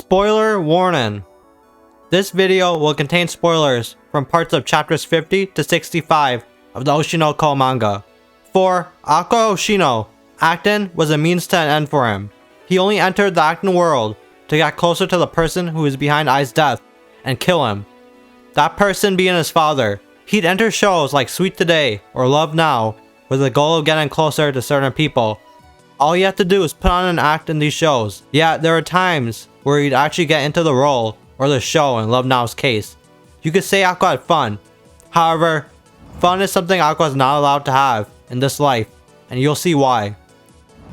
Spoiler warning. This video will contain spoilers from parts of chapters 50 to 65 of the Oshi No Ko manga. For Aqua Hoshino, acting was a means to an end for him. He only entered the acting world to get closer to the person who is behind Ai's death and kill him. That person being his father. He'd enter shows like Sweet Today or Love Now with the goal of getting closer to certain people. All he had to do is put on an act in these shows. Yet there are times where he'd actually get into the role or the show in Love Now's case. You could say Aqua had fun. However, fun is something Aqua is not allowed to have in this life, and you'll see why.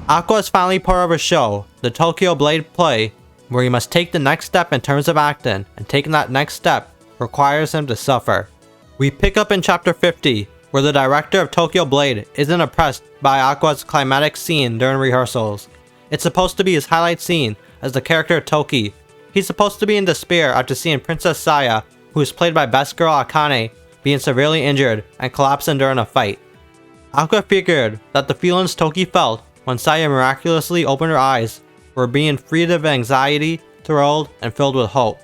Aqua is finally part of a show, the Tokyo Blade play, where he must take the next step in terms of acting, and taking that next step requires him to suffer. We pick up in chapter 50, where the director of Tokyo Blade isn't impressed by Aqua's climatic scene during rehearsals. It's supposed to be his highlight scene as the character Toki. He's supposed to be in despair after seeing Princess Saya, who is played by best girl Akane, being severely injured and collapsing during a fight. Aqua figured that the feelings Toki felt when Saya miraculously opened her eyes were being freed of anxiety, thrilled, and filled with hope.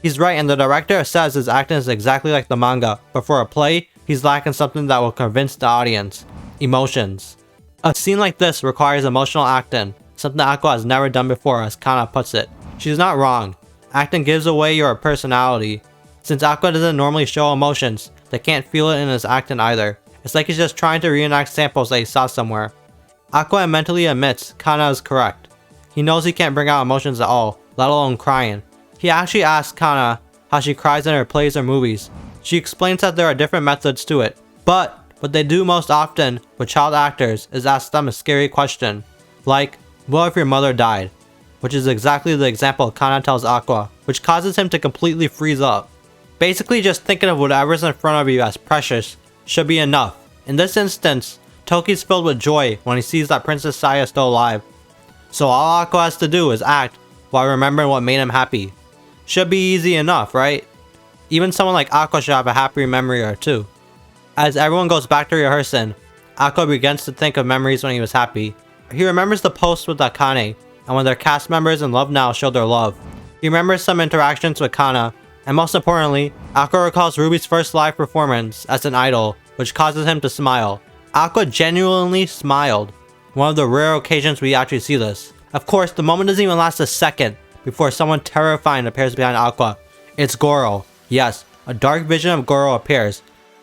He's right, and the director says his acting is exactly like the manga, but for a play, he's lacking something that will convince the audience. Emotions. A scene like this requires emotional acting, something Aqua has never done before, as Kana puts it. She's not wrong. Acting gives away your personality. Since Aqua doesn't normally show emotions, they can't feel it in his acting either. It's like he's just trying to reenact samples that he saw somewhere. Aqua mentally admits Kana is correct. He knows he can't bring out emotions at all, let alone crying. He actually asks Kana how she cries in her plays or movies. She explains that there are different methods to it, but what they do most often with child actors is ask them a scary question, like, what if your mother died? Which is exactly the example Kana tells Aqua, which causes him to completely freeze up. Basically, just thinking of whatever's in front of you as precious should be enough. In this instance, Toki's filled with joy when he sees that Princess Saya is still alive. So all Aqua has to do is act while remembering what made him happy. Should be easy enough, right? Even someone like Aqua should have a happy memory or two. As everyone goes back to rehearsing, Aqua begins to think of memories when he was happy. He remembers the post with Akane, and when their cast members in Love Now showed their love. He remembers some interactions with Kana, and most importantly, Aqua recalls Ruby's first live performance as an idol, which causes him to smile. Aqua genuinely smiled. One of the rare occasions we actually see this. Of course, the moment doesn't even last a second before someone terrifying appears behind Aqua. It's Goro. Yes, a dark vision of Goro appears.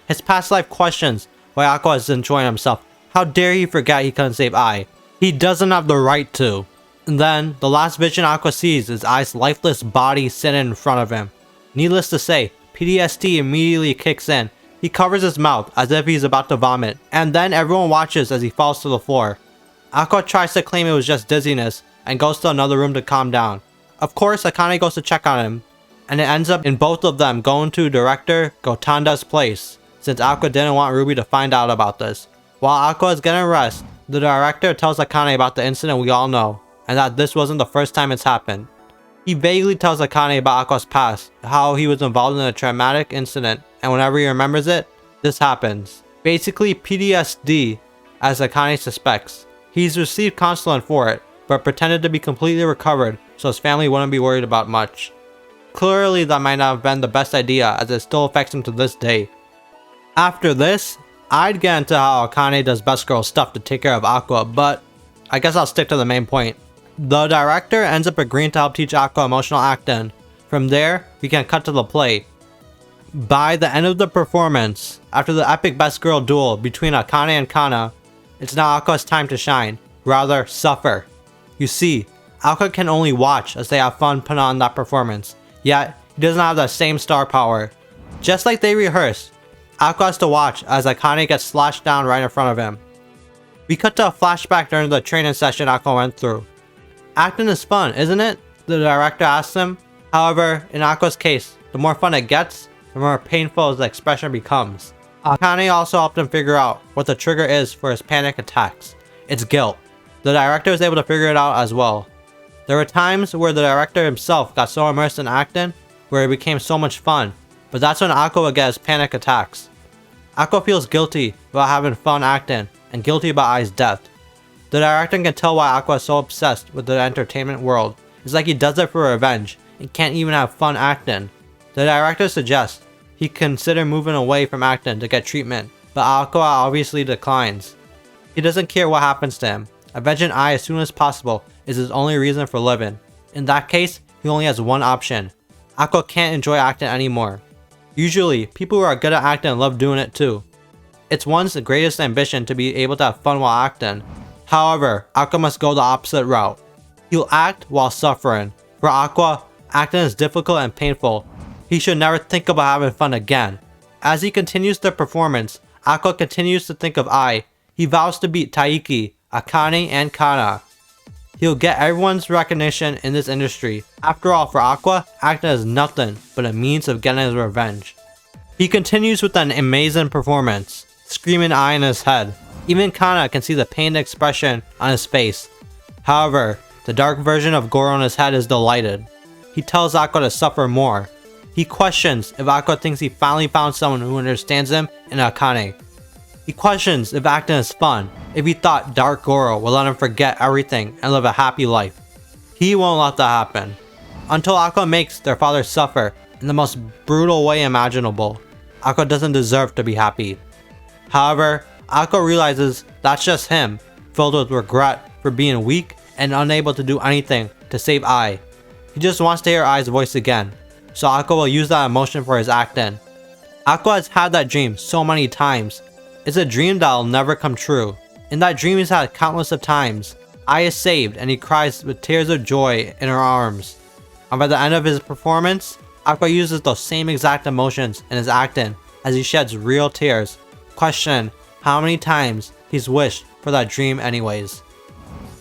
His past life questions why Aqua is enjoying himself. How dare he forget he couldn't save Ai? He doesn't have the right to. And then, the last vision Aqua sees is Ai's lifeless body sitting in front of him. Needless to say, PTSD immediately kicks in. He covers his mouth as if he's about to vomit, and then everyone watches as he falls to the floor. Aqua tries to claim it was just dizziness and goes to another room to calm down. Of course, Akane goes to check on him, and it ends up in both of them going to director Gotanda's place, since Aqua didn't want Ruby to find out about this. While Aqua is getting rest, the director tells Akane about the incident we all know, and that this wasn't the first time it's happened. He vaguely tells Akane about Aqua's past, how he was involved in a traumatic incident, and whenever he remembers it, this happens. Basically PTSD, as Akane suspects. He's received counseling for it, but pretended to be completely recovered so his family wouldn't be worried about much. Clearly that might not have been the best idea, as it still affects him to this day. After this, I'd get into how Akane does best girl stuff to take care of Aqua, but I guess I'll stick to the main point. The director ends up agreeing to help teach Aqua emotional acting. From there, we can cut to the play. By the end of the performance, after the epic best girl duel between Akane and Kana, it's now Aqua's time to shine, rather suffer. You see, Aqua can only watch as they have fun putting on that performance, yet he doesn't have that same star power. Just like they rehearsed, Aqua has to watch as Akane gets slashed down right in front of him. We cut to a flashback during the training session Aqua went through. Acting is fun, isn't it? The director asks him. However, in Aqua's case, the more fun it gets, the more painful the expression becomes. Akane also helped him figure out what the trigger is for his panic attacks. It's guilt. The director was able to figure it out as well. There were times where the director himself got so immersed in acting where it became so much fun, but that's when Aqua would get his panic attacks. Aqua feels guilty about having fun acting and guilty about Ai's death. The director can tell why Aqua is so obsessed with the entertainment world It's like he does it for revenge and can't even have fun acting. The director suggests he consider moving away from acting to get treatment, but Aqua obviously declines. He doesn't care what happens to him. Avenging Ai as soon as possible is his only reason for living. In that case, he only has one option. Aqua can't enjoy acting anymore. Usually, people who are good at acting love doing it too. It's one's greatest ambition to be able to have fun while acting. However, Aqua must go the opposite route. He'll act while suffering. For Aqua, acting is difficult and painful. He should never think about having fun again. As he continues the performance, Aqua continues to think of Ai. He vows to beat Taiki, Akane, and Kana. He'll get everyone's recognition in this industry. After all, for Aqua, acting is nothing but a means of getting his revenge. He continues with an amazing performance, screaming Ai in his head. Even Kana can see the pained expression on his face. However, the dark version of Goro in his head is delighted. He tells Aqua to suffer more. He questions if Aqua thinks he finally found someone who understands him in Akane. He questions if acting is fun, if he thought Dark Goro will let him forget everything and live a happy life. He won't let that happen. Until Aqua makes their father suffer in the most brutal way imaginable, Aqua doesn't deserve to be happy. However, Aqua realizes that's just him, filled with regret for being weak and unable to do anything to save Ai. He just wants to hear Ai's voice again, so Aqua will use that emotion for his acting. Aqua has had that dream so many times. It's a dream that'll never come true. In that dream he's had countless of times. Ai is saved and he cries with tears of joy in her arms. And by the end of his performance, Aqua uses those same exact emotions in his acting as he sheds real tears, questioning how many times he's wished for that dream anyways.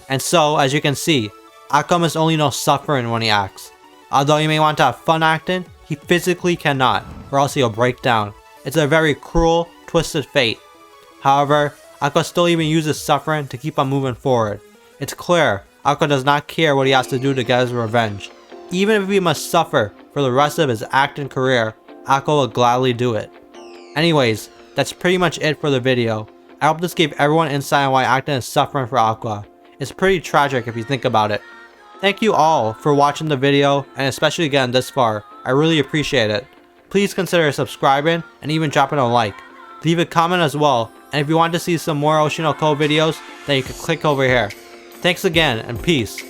And so, as you can see, Aqua must only know suffering when he acts. Although he may want to have fun acting, he physically cannot, or else he'll break down. It's a very cruel, twisted fate. However, Aqua still even uses suffering to keep on moving forward. It's clear Aqua does not care what he has to do to get his revenge. Even if he must suffer for the rest of his acting career, Aqua will gladly do it. Anyways, that's pretty much it for the video. I hope this gave everyone insight on why acting is suffering for Aqua. It's pretty tragic if you think about it. Thank you all for watching the video and especially getting this far. I really appreciate it. Please consider subscribing and even dropping a like. Leave a comment as well, and if you want to see some more Oshi No Ko videos, then you can click over here. Thanks again and peace.